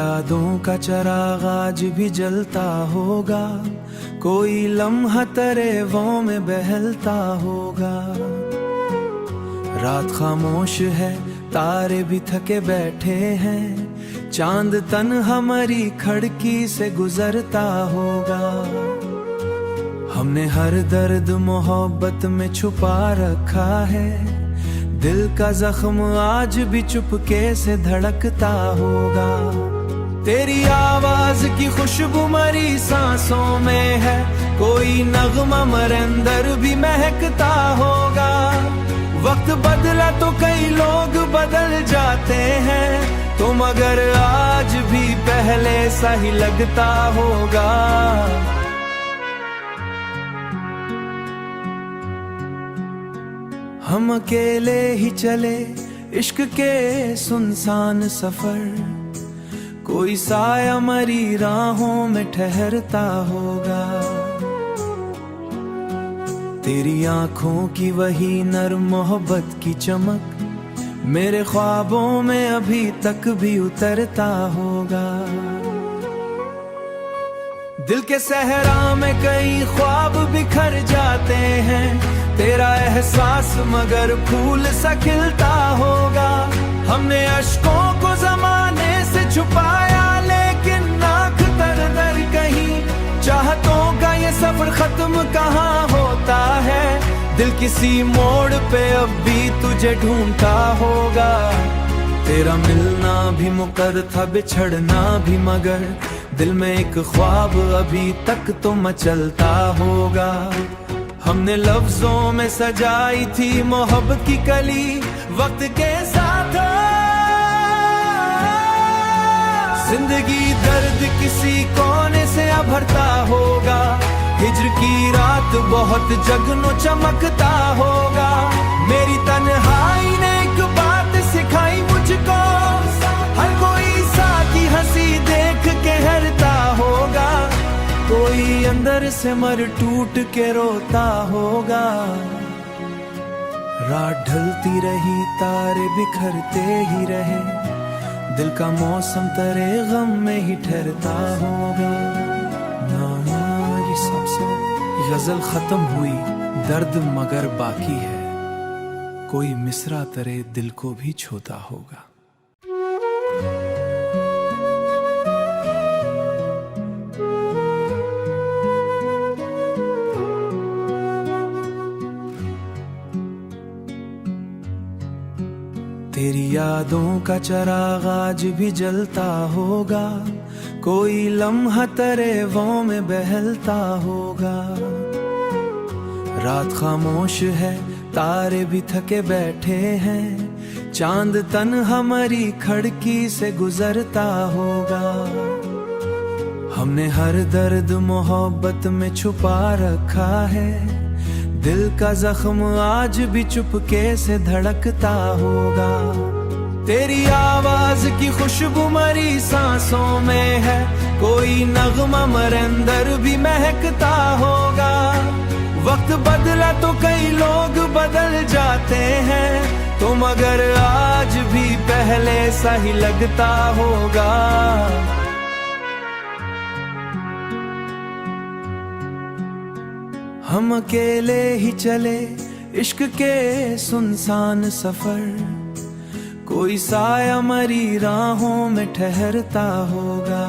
यादों का चिराग आज भी जलता होगा, कोई लम्हा तरेवों में बहलता होगा। रात खामोश है, तारे भी थके बैठे हैं, चांद तन हमारी खिड़की से गुजरता होगा। हमने हर दर्द मोहब्बत में छुपा रखा है, दिल का जख्म आज भी चुपके से धड़कता होगा। तेरी आवाज की खुशबू मरी सांसों में है, कोई नगमा मरे अंदर भी महकता होगा। वक्त बदला तो कई लोग बदल जाते हैं, तो मगर आज भी पहले सा ही लगता होगा। हम अकेले ही चले इश्क के सुनसान सफर, कोई साया मरी राहों में ठहरता होगा। तेरी आंखों की वही नर्म मोहब्बत की चमक मेरे ख्वाबों में अभी तक भी उतरता होगा। दिल के सहरा में कई ख्वाब बिखर जाते हैं, तेरा एहसास मगर फूल सा खिलता होगा। हमने अश्कों को जमाने से छुपाया, लेकिन आँख तर तर कहीं चाहतों का ये सफर खत्म कहाँ होता है। दिल किसी मोड़ पे अब भी तुझे ढूंढता होगा। तेरा मिलना भी मुकर था, बिछड़ना भी, मगर दिल में एक ख्वाब अभी तक तो मचलता होगा। हमने लफ्जों में सजाई थी मोहब्बत की कली, वक्त के साथ जिंदगी दर्द किसी कोने से भरता होगा। हिज्र की रात बहुत जगनो चमकता होगा। मेरी तन्हाई ने एक बात सिखाई मुझको, हर कोई साथी हंसी देख के हरता होगा। कोई अंदर से मर टूट के रोता होगा। रात ढलती रही, तारे बिखरते ही रहे, दिल का मौसम तेरे गम में ही ठहरता होगा। ना ये सबसे गजल खत्म हुई, दर्द मगर बाकी है, कोई मिसरा तेरे दिल को भी छूता होगा। तेरी यादों का चिराग आज भी जलता होगा, कोई लम्हा तरेवों में बहलता होगा। रात खामोश है, तारे भी थके बैठे हैं, चांद तन हमारी खिड़की से गुजरता होगा। हमने हर दर्द मोहब्बत में छुपा रखा है, दिल का जख्म आज भी चुपके से धड़कता होगा। तेरी आवाज की खुशबू मरी सांसों में है, कोई नगमा मरे अंदर भी महकता होगा। वक्त बदला तो कई लोग बदल जाते हैं, तो मगर आज भी पहले सा ही लगता होगा। हम अकेले ही चले इश्क के सुनसान सफर, कोई साया मरी राहों में ठहरता होगा।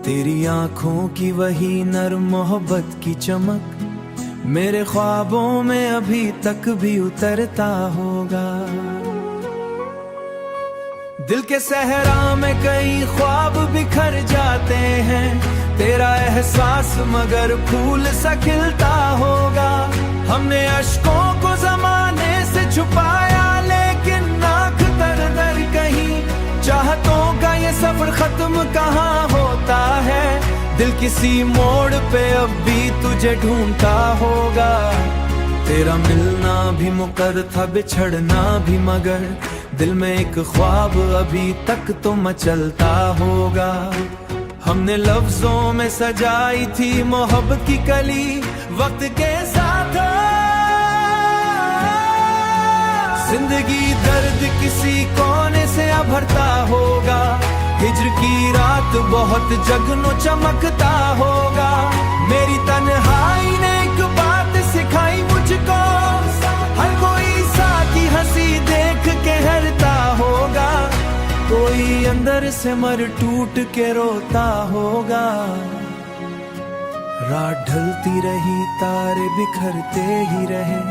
तेरी आंखों की वही नर्म मोहब्बत की चमक मेरे ख्वाबों में अभी तक भी उतरता होगा। दिल के सहरा में कई ख्वाब बिखर जाते हैं, तेरा एहसास मगर फूल सा खिलता होगा। हमने अश्कों को जमाने से छुपाया, लेकिन आँख तर तर कहीं चाहतों का ये सफर खत्म कहाँ होता है। दिल किसी मोड़ पे अब भी तुझे ढूंढता होगा। तेरा मिलना भी मुकर था, बिछड़ना भी, मगर दिल में एक ख्वाब अभी तक तो मचलता होगा। हमने लफ्जों में सजाई थी मोहब्बत की कली, वक्त के साथ जिंदगी दर्द किसी कोने से अभरता होगा, हिज्र की रात बहुत जगनो चमकता होगा। मेरी तन्हाई ने एक बात सिखाई मुझको, हर कोई साथी हंसी देख के हरता होगा, कोई अंदर से मर टूट के रोता होगा। रात ढलती रही, तारे बिखरते ही रहे,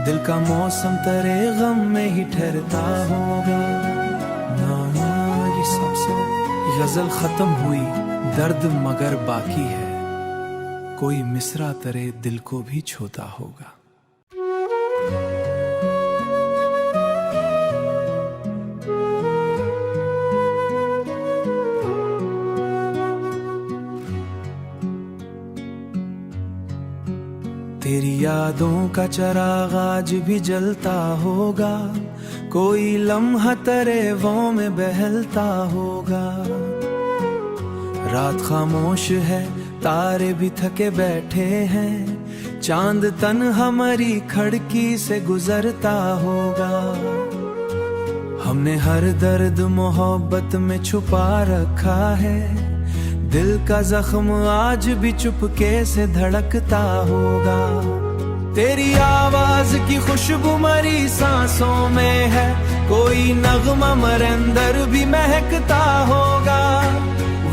दिल का मौसम तेरे गम में ही ठहरता होगा। ना ये सबसे गजल खत्म हुई, दर्द मगर बाकी है, कोई मिसरा तेरे दिल को भी छूता होगा। तेरी यादों का चिराग आज भी जलता होगा, कोई लम्हा तेरे वो में बहलता होगा। रात खामोश है, तारे भी थके बैठे हैं, चांद तन हमारी खिड़की से गुजरता होगा। हमने हर दर्द मोहब्बत में छुपा रखा है, दिल का जख्म आज भी चुपके से धड़कता होगा। तेरी आवाज की खुशबू मरी सांसों में है, कोई नगमा मरे अंदर भी महकता होगा।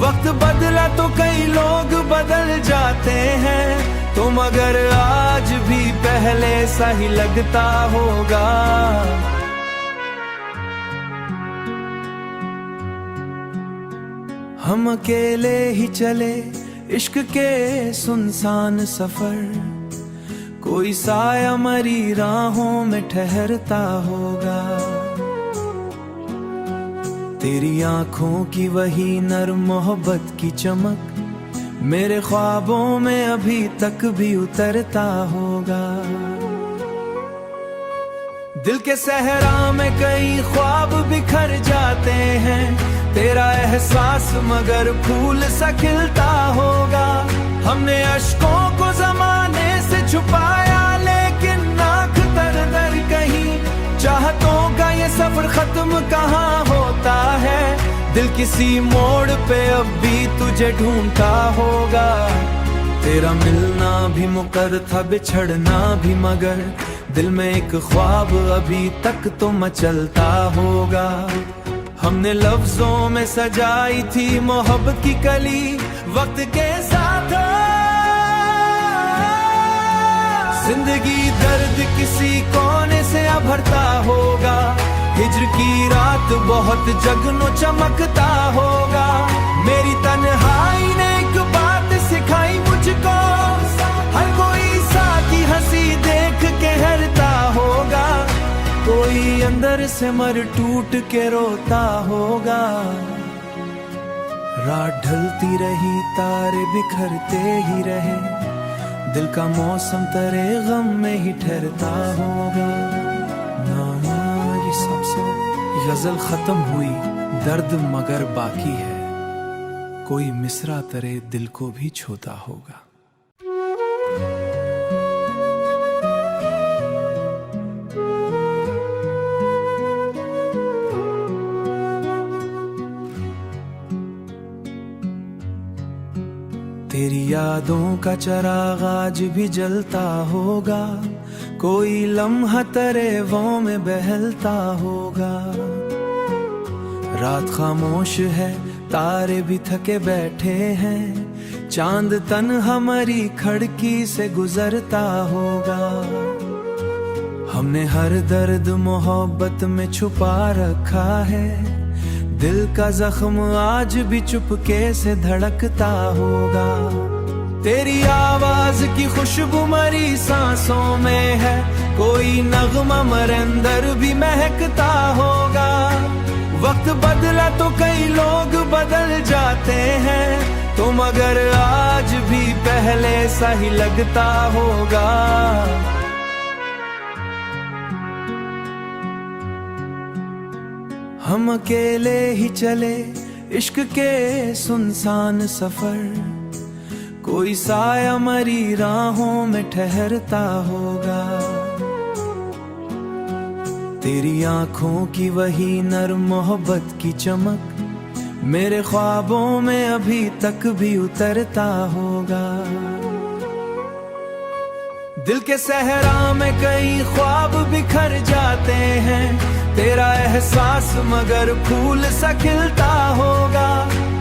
वक्त बदला तो कई लोग बदल जाते हैं, तो मगर आज भी पहले सा ही लगता होगा। हम अकेले ही चले इश्क के सुनसान सफर, कोई साया मरी राहों में ठहरता होगा। तेरी आंखों की वही नर्म मोहब्बत की चमक मेरे ख्वाबों में अभी तक भी उतरता होगा। दिल के सहरा में कई ख्वाब बिखर जाते हैं, तेरा एहसास मगर फूल सा खिलता होगा। हमने अश्कों को जमाने से छुपाया, लेकिन नाक दर दर कहीं, चाहतों का ये सफर खत्म कहाँ होता है। दिल किसी मोड़ पे अब भी तुझे ढूंढता होगा। तेरा मिलना भी मुकर था, बिछड़ना भी, मगर दिल में एक ख्वाब अभी तक तो मचलता होगा। हमने लफ्जों में सजाई थी मोहब्बत की कली, वक्त के साथ जिंदगी दर्द किसी कोने से अभरता होगा। हिज्र की रात बहुत जगनो चमकता होगा। मेरी तन्हाई ने एक बात सिखाई मुझको, हर कोई साथी हंसी देख के हरता होगा, कोई अंदर से मर टूट के रोता होगा। रात ढलती रही, तारे बिखरते ही रहे, दिल का मौसम तेरे गम में ही ठहरता होगा। ना ये सबसे गजल खत्म हुई, दर्द मगर बाकी है, कोई मिसरा तेरे दिल को भी छूता होगा। तेरी यादों का चिराग आज भी जलता होगा, कोई लम्हा तेरे वो में बहलता होगा। रात खामोश है, तारे भी थके बैठे हैं, चांद तन हमारी खिड़की से गुजरता होगा। हमने हर दर्द मोहब्बत में छुपा रखा है, दिल का जख्म आज भी चुपके से धड़कता होगा। तेरी आवाज की खुशबू मरी सांसों में है, कोई नगमा मरे अंदर भी महकता होगा। वक्त बदला तो कई लोग बदल जाते हैं, तो मगर आज भी पहले सा ही लगता होगा। हम अकेले ही चले इश्क के सुनसान सफर, कोई साया मरी राहों में ठहरता होगा। तेरी आंखों की वही नर्म मोहब्बत की चमक मेरे ख्वाबों में अभी तक भी उतरता होगा। दिल के सहरा में कई ख्वाब बिखर जाते हैं, तेरा एहसास मगर फूल सा खिलता होगा।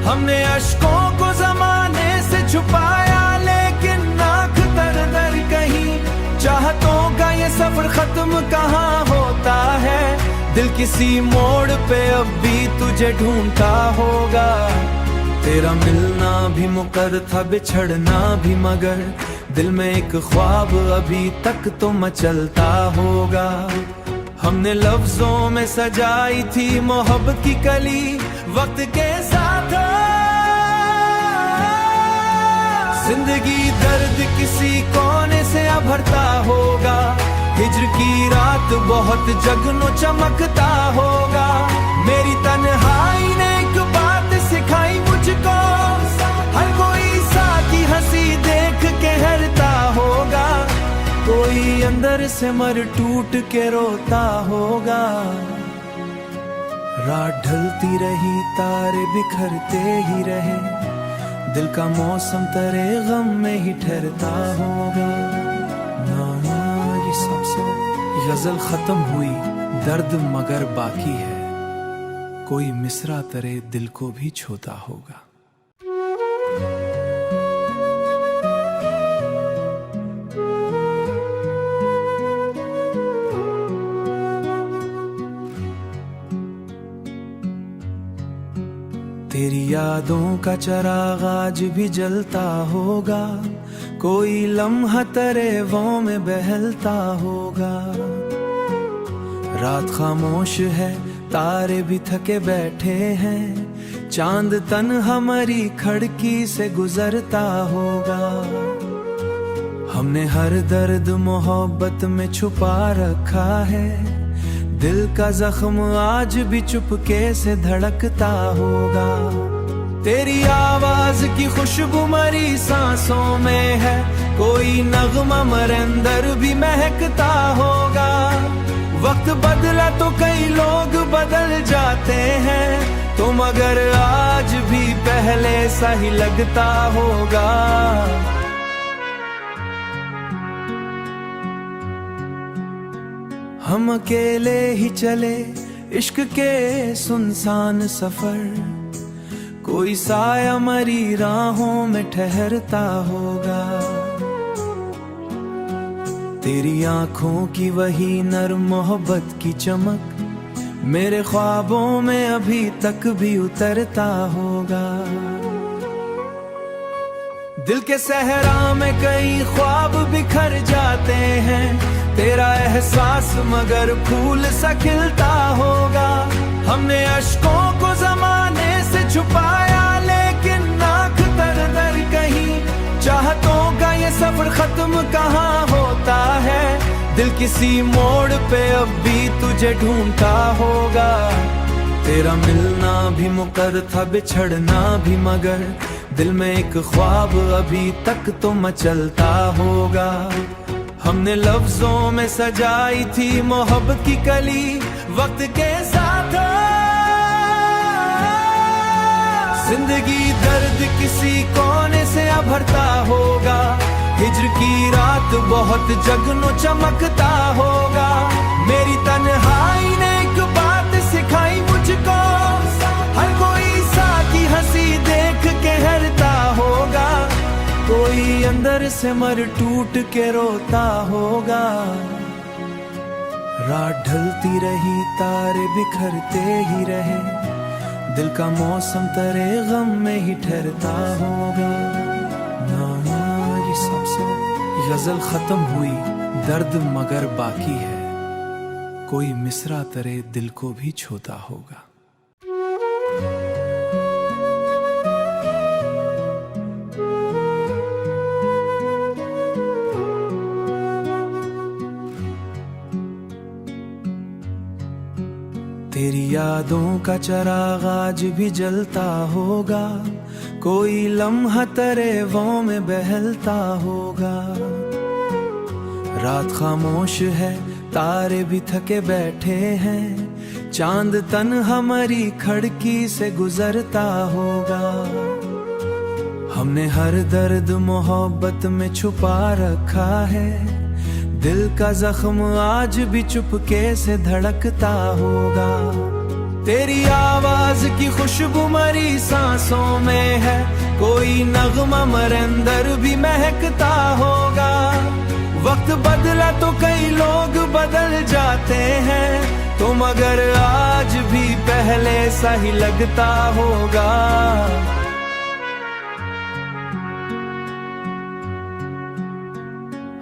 हमने अश्कों को जमाने से छुपाया, लेकिन नाक दर दर कहीं चाहतों का ये सफर खत्म कहाँ होता है। दिल किसी मोड़ पे अब भी तुझे ढूंढता होगा। तेरा मिलना भी मुकर था, बिछड़ना भी, मगर दिल में एक ख्वाब अभी तक तो मचलता होगा। हमने लफ्जों में सजाई थी मोहब्बत की कली, वक्त के साथ जिंदगी दर्द किसी कोने से भरता होगा। हिज्र की रात बहुत जगनो चमकता होगा। मेरी तन्हाई ने एक बात सिखाई मुझको, हर कोई साथी हंसी देख के हरता होगा। कोई अंदर से मर टूट के रोता होगा। रात ढलती रही, तारे बिखरते ही रहे, दिल का मौसम तेरे गम में ही ठहरता होगा। ना ये सबसे गजल खत्म हुई, दर्द मगर बाकी है, कोई मिसरा तेरे दिल को भी छूता होगा। तेरी यादों का चिराग आज भी जलता होगा, कोई लम्हा तरेवों में बहलता होगा। रात खामोश है, तारे भी थके बैठे हैं, चांद तन हमारी खिड़की से गुजरता होगा। हमने हर दर्द मोहब्बत में छुपा रखा है, दिल का जख्म आज भी चुपके से धड़कता होगा। तेरी आवाज की खुशबू मरी सांसों में है, कोई नगमा मरे अंदर भी महकता होगा। वक्त बदला तो कई लोग बदल जाते हैं, तो मगर आज भी पहले सा ही लगता होगा। हम अकेले ही चले इश्क के सुनसान सफर, कोई साया मरी राहों में ठहरता होगा। तेरी आंखों की वही नर्म मोहब्बत की चमक मेरे ख्वाबों में अभी तक भी उतरता होगा। दिल के सहरा में कई ख्वाब बिखर जाते हैं, तेरा एहसास मगर फूल सा खिलता होगा। हमने अश्कों को जमाने से छुपाया, लेकिन नाक दर दर कहीं चाहतों का ये सफर खत्म कहाँ होता है। दिल किसी मोड़ पे अब भी तुझे ढूंढता होगा। तेरा मिलना भी मुकर था, बिछड़ना भी, मगर दिल में एक ख्वाब अभी तक तो मचलता होगा। हमने लफ्जों में सजाई थी मोहब्बत की कली, वक्त के साथ जिंदगी दर्द किसी कोने से भरता होगा। हिज्र की रात बहुत जगनो चमकता होगा। मेरी तन्हाई ने एक बात सिखाई मुझको, हर कोई साथी हंसी देख के हरता होगा। कोई अंदर से मर टूट के रोता होगा। रात ढलती रही, तारे बिखरते ही रहे, दिल का मौसम तेरे गम में ही ठहरता होगा। ना ये सबसे गजल खत्म हुई, दर्द मगर बाकी है, कोई मिसरा तेरे दिल को भी छूता होगा। तेरी यादों का चिराग आज भी जलता होगा, कोई लम्हा तरेवों में बहलता होगा। रात खामोश है, तारे भी थके बैठे हैं, चांद तन हमारी खिड़की से गुजरता होगा। हमने हर दर्द मोहब्बत में छुपा रखा है, दिल का जख्म आज भी चुपके से धड़कता होगा। तेरी आवाज की खुशबू मरी सांसों में है, कोई नगमा मरे अंदर भी महकता होगा। वक्त बदला तो कई लोग बदल जाते हैं, तो मगर आज भी पहले सा ही लगता होगा।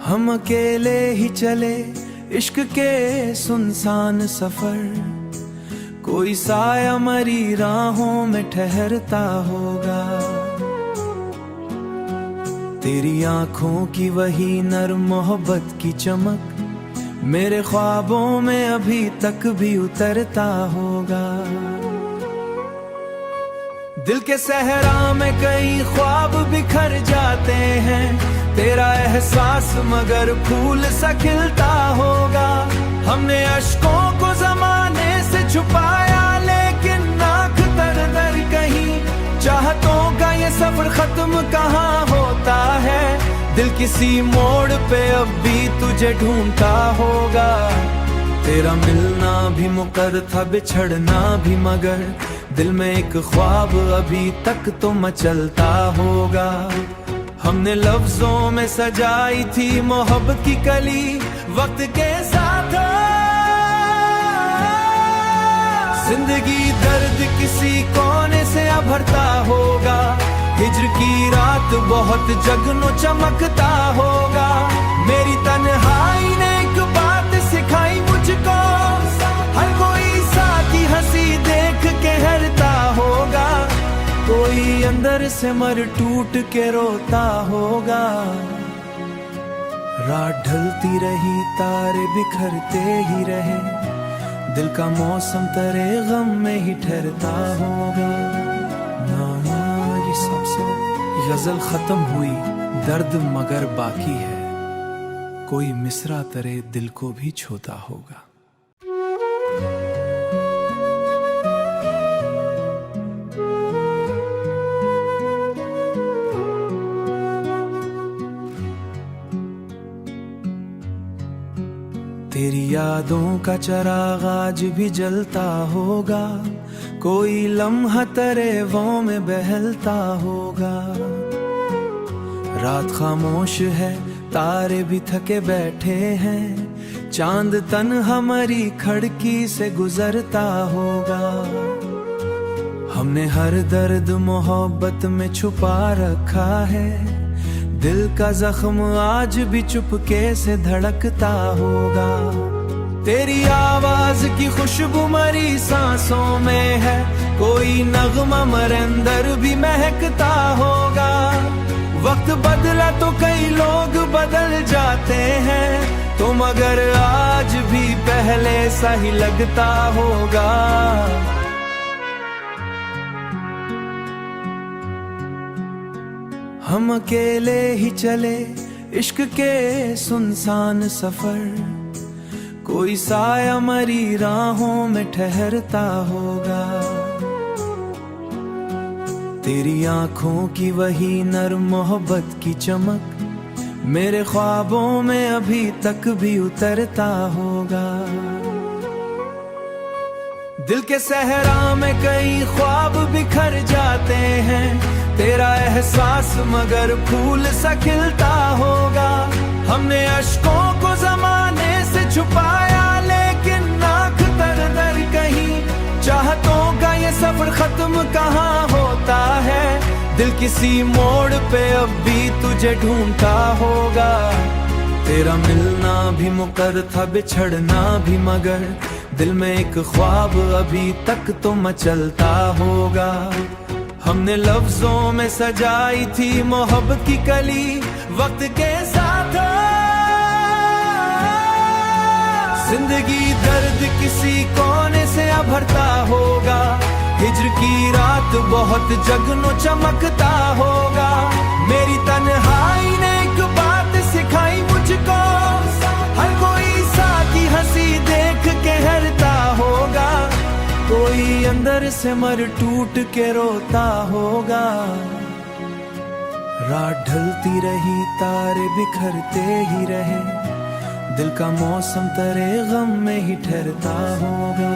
हम अकेले ही चले इश्क के सुनसान सफर, कोई साया मरी राहों में ठहरता होगा। तेरी आंखों की वही नर्म मोहब्बत की चमक मेरे ख्वाबों में अभी तक भी उतरता होगा। दिल के सहरा में कई ख्वाब बिखर जाते हैं, तेरा एहसास मगर फूल सा खिलता होगा। हमने अश्कों को जमाने से छुपाया, लेकिन नाक दर दर कहीं चाहतों का ये सफर खत्म कहाँ होता है। दिल किसी मोड़ पे अब भी तुझे ढूंढता होगा। तेरा मिलना भी मुकर था, बिछड़ना भी, मगर दिल में एक ख्वाब अभी तक तो मचलता होगा। हमने लफ्जों में सजाई थी मोहब्बत की कली, वक्त के साथ जिंदगी दर्द किसी कोने से भरता होगा। हिज्र की रात बहुत जगनो चमकता होगा। मेरी तन्हाई ने एक बात सिखाई मुझको, हर कोई साथी हंसी देख के हरता होगा। कोई अंदर से मर टूट के रोता होगा। रात ढलती रही, तारे बिखरते ही रहे, दिल का मौसम तेरे गम में ही ठहरता होगा। ना ये सबसे गजल खत्म हुई, दर्द मगर बाकी है, कोई मिसरा तेरे दिल को भी छूता होगा। तेरी यादों का चिराग आज भी जलता होगा, कोई लम्हा तरेवों में बहलता होगा। रात खामोश है, तारे भी थके बैठे हैं, चांद तन हमारी खिड़की से गुजरता होगा। हमने हर दर्द मोहब्बत में छुपा रखा है, दिल का जख्म आज भी चुपके से धड़कता होगा। तेरी आवाज की खुशबू मरी सांसों में है, कोई नगमा मरे अंदर भी महकता होगा। वक्त बदला तो कई लोग बदल जाते हैं, तो मगर आज भी पहले सा ही लगता होगा। हम अकेले ही चले इश्क के सुनसान सफर, कोई साया मरी राहों में ठहरता होगा। तेरी आंखों की वही नर्म मोहब्बत की चमक मेरे ख्वाबों में अभी तक भी उतरता होगा। दिल के सहरा में कई ख्वाब बिखर जाते हैं, तेरा एहसास मगर फूल सा खिलता होगा। हमने अश्कों को जमाने से छुपाया, लेकिन नाक दर दर कहीं चाहतों का ये सफर खत्म कहाँ होता है। दिल किसी मोड़ पे अब भी तुझे ढूंढता होगा। तेरा मिलना भी मुकर था, बिछड़ना भी, मगर दिल में एक ख्वाब अभी तक तो मचलता होगा। हमने लफ्जों में सजाई थी मोहब्बत की कली, वक्त के साथ जिंदगी दर्द किसी कोने से भरता होगा। हिज्र की रात बहुत जगनो चमकता होगा। मेरी तन्हाई ने एक बात सिखाई मुझको, हर कोई साथी अंदर से मर टूट के रोता होगा। रात ढलती रही तारे बिखरते ही रहे, दिल का मौसम तेरे गम में ही ठहरता होगा।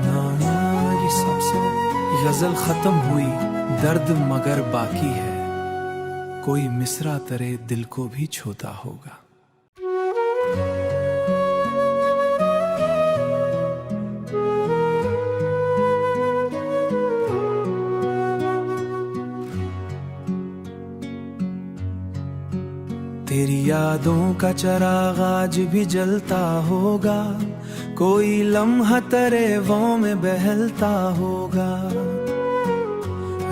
ना ये सबसे गजल खत्म हुई, दर्द मगर बाकी है, कोई मिसरा तेरे दिल को भी छूता होगा। तेरी यादों का चिराग आज भी जलता होगा, कोई लम्हा तेरे वो में बहलता होगा।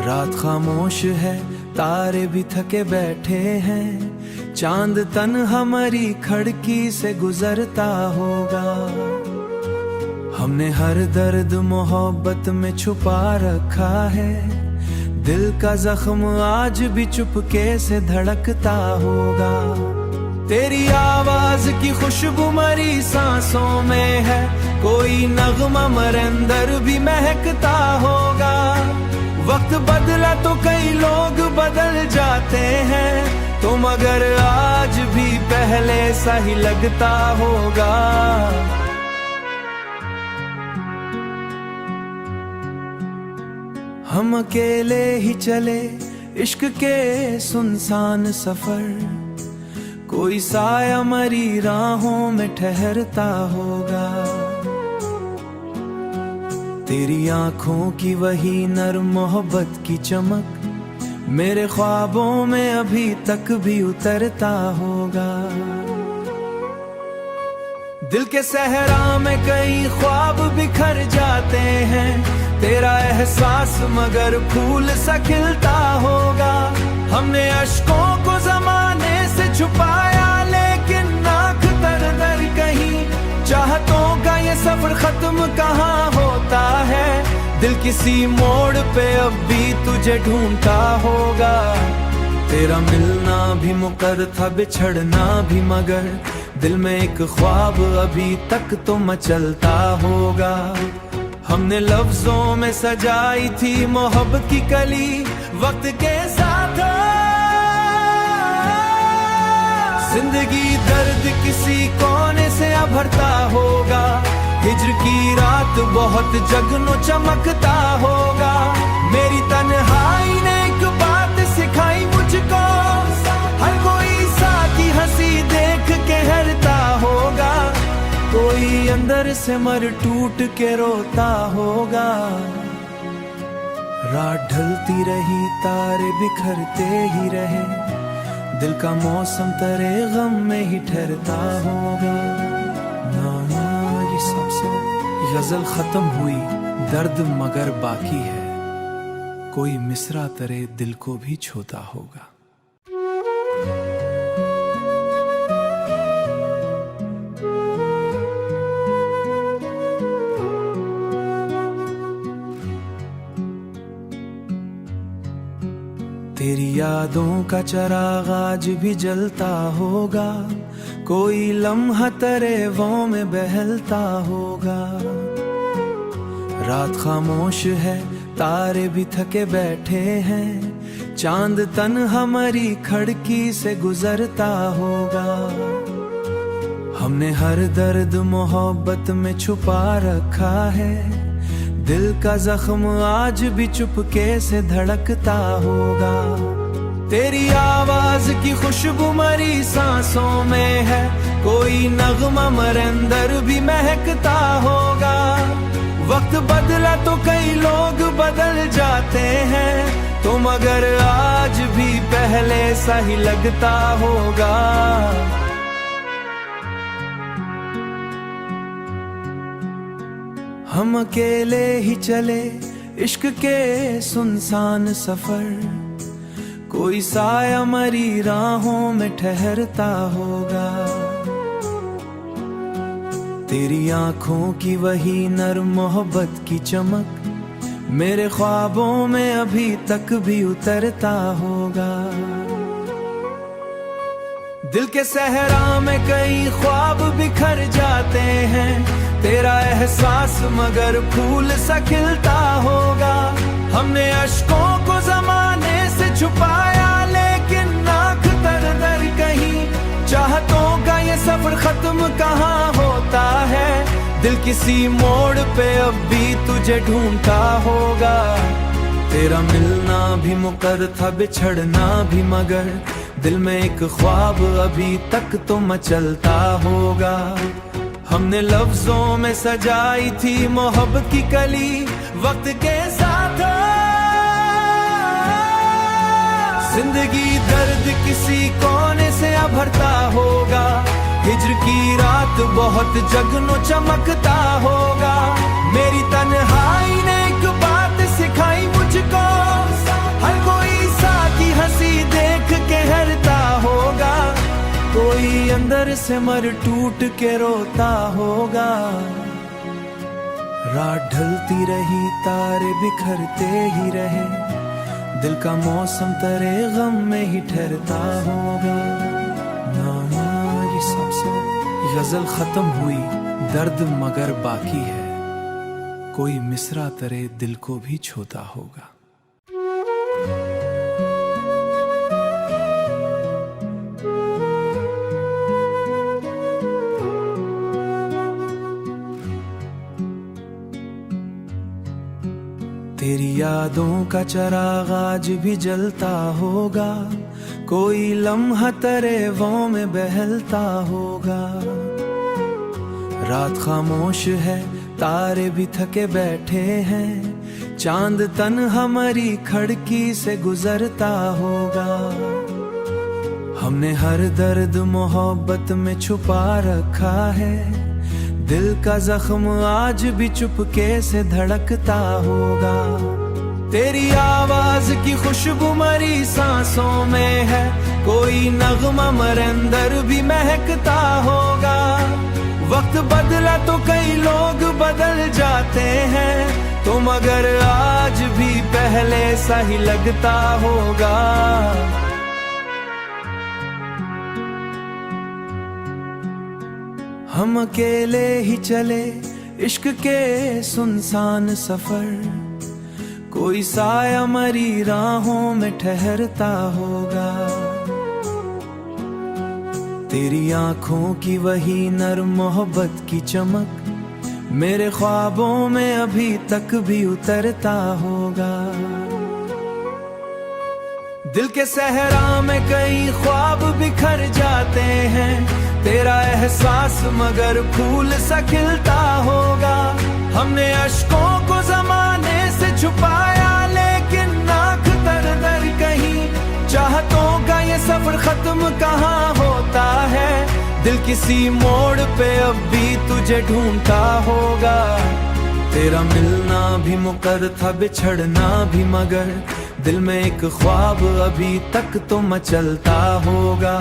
रात खामोश है, तारे भी थके बैठे हैं, चांद तन्हा हमारी खिड़की से गुजरता होगा। हमने हर दर्द मोहब्बत में छुपा रखा है, दिल का जख्म आज भी चुपके से धड़कता होगा। तेरी आवाज की खुशबू मरी सांसों में है, कोई नगमा मेरे अंदर भी महकता होगा। वक्त बदला तो कई लोग बदल जाते हैं, तो मगर आज भी पहले सा ही लगता होगा। हम अकेले ही चले इश्क के सुनसान सफर, कोई साया मरी राहों में ठहरता होगा। तेरी आंखों की वही नर्म मोहब्बत की चमक, मेरे ख्वाबों में अभी तक भी उतरता होगा। दिल के सहरा में कई ख्वाब बिखर जाते हैं, तेरा एहसास मगर फूल सा खिलता होगा। हमने अश्कों को जमाने से छुपाया, लेकिन नाक दर दर कहीं, चाहतों का ये सफर खत्म कहाँ होता है। दिल किसी मोड़ पे अब भी तुझे ढूंढता होगा। तेरा मिलना भी मुकर था, बिछड़ना भी, मगर दिल में एक ख्वाब अभी तक तो मचलता होगा। हमने लफ्जों में सजाई थी मोहब्बत की कली, वक्त के साथ जिंदगी दर्द किसी कोने से भरता होगा। हिज्र की रात बहुत जगनो चमकता होगा। मेरी तन्हाई ने एक बात सिखाई मुझको, हर कोई साथी हंसी देख के हरता होगा। कोई अंदर से मर टूट के रोता होगा। रात ढलती रही तारे बिखरते ही रहे, दिल का मौसम तेरे गम में ही ठहरता होगा। ना ये सबसे गजल खत्म हुई, दर्द मगर बाकी है, कोई मिसरा तेरे दिल को भी छूता होगा। तेरी यादों का चिराग आज भी जलता होगा, कोई लम्हा तेरे वो में बहलता होगा। रात खामोश है, तारे भी थके बैठे हैं, चांद तन्हा हमारी खिड़की से गुजरता होगा। हमने हर दर्द मोहब्बत में छुपा रखा है, दिल का जख्म आज भी चुपके से धड़कता होगा। तेरी आवाज की खुशबू मरी सांसों में है, कोई नगमा मेरे अंदर भी महकता होगा। वक्त बदला तो कई लोग बदल जाते हैं, तो मगर आज भी पहले सा ही लगता होगा। हम अकेले ही चले इश्क के सुनसान सफर, कोई साया मरी राहों में ठहरता होगा। तेरी आंखों की वही नर्म मोहब्बत की चमक, मेरे ख्वाबों में अभी तक भी उतरता होगा। दिल के सहरा में कई ख्वाब बिखर जाते हैं, तेरा एहसास मगर फूल सा खिलता होगा। हमने अश्कों को जमाने से छुपाया, लेकिन नाक दर दर कहीं। चाहतों का ये सफर खत्म कहाँ होता है, दिल किसी मोड़ पे अब भी तुझे ढूंढता होगा। तेरा मिलना भी मुकर था, बिछड़ना भी, मगर दिल में एक ख्वाब अभी तक तो मचलता होगा। हमने लफ्जों में सजाई थी मोहब्बत की कली, वक्त के साथ जिंदगी दर्द किसी कोने से भरता होगा। हिज्र की रात बहुत जगनो चमकता होगा। मेरी तन्हाई ने एक बात सिखाई मुझको, हर कोई साथी हंसी देख के हरता होगा। कोई अंदर से मर टूट के रोता होगा। रात ढलती रही, तारे बिखरते ही रहे, दिल का मौसम तेरे गम में ही ठहरता होगा। ना ये सबसे गजल खत्म हुई, दर्द मगर बाकी है, कोई मिसरा तेरे दिल को भी छूता होगा। तेरी यादों का चिराग आज भी जलता होगा, कोई लम्हा तेरे वो में बहलता होगा। रात खामोश है, तारे भी थके बैठे हैं, चांद तन हमारी खिड़की से गुजरता होगा। हमने हर दर्द मोहब्बत में छुपा रखा है, दिल का जख्म आज भी चुपके से धड़कता होगा। तेरी आवाज की खुशबू मरी सांसों में है, कोई नगमा मरे अंदर भी महकता होगा। वक्त बदला तो कई लोग बदल जाते हैं, तो मगर आज भी पहले सा ही लगता होगा। हम अकेले ही चले इश्क के सुनसान सफर, कोई साया मरी राहों में ठहरता होगा। तेरी आंखों की वही नर्म मोहब्बत की चमक मेरे ख्वाबों में अभी तक भी उतरता होगा। दिल के सहरा में कई ख्वाब बिखर जाते हैं, तेरा एहसास मगर फूल सा खिलता होगा। हमने अश्कों को जमाने से छुपाया, लेकिन नाक दर दर कहीं। चाहतों का ये सफर खत्म कहाँ होता है, दिल किसी मोड़ पे अब भी तुझे ढूंढता होगा। तेरा मिलना भी मुकर था, बिछड़ना भी, मगर दिल में एक ख्वाब अभी तक तो मचलता होगा।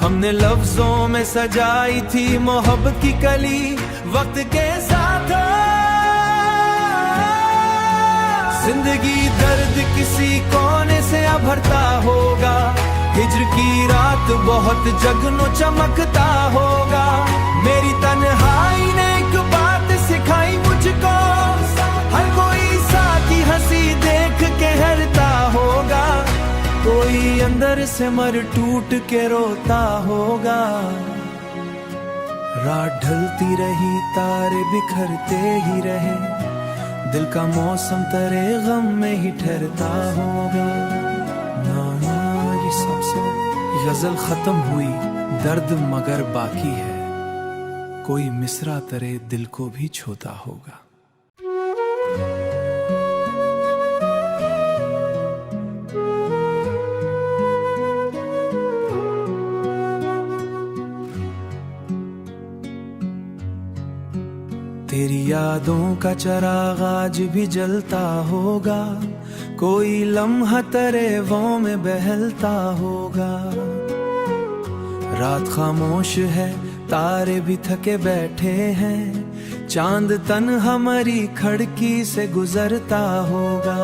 हमने लफ्जों में सजाई थी मोहब्बत की कली, वक्त के साथ जिंदगी दर्द किसी कोने से भरता होगा। हिज्र की रात बहुत जगनो चमकता होगा। मेरी तन्हाई ने एक बात सिखाई मुझको, हर कोई साथी हंसी देख के हरता होगा। कोई अंदर से मर टूट के रोता होगा। रात ढलती रही, तारे बिखरते ही रहे, दिल का मौसम तेरे गम में ही ठहरता होगा। ना ये सबसे गजल खत्म हुई, दर्द मगर बाकी है, कोई मिसरा तेरे दिल को भी छूता होगा। तेरी यादों का चिराग आज भी जलता होगा, कोई लम्हा तेरे वो में बहलता होगा। रात खामोश है, तारे भी थके बैठे हैं, चांद तन हमारी खिड़की से गुजरता होगा।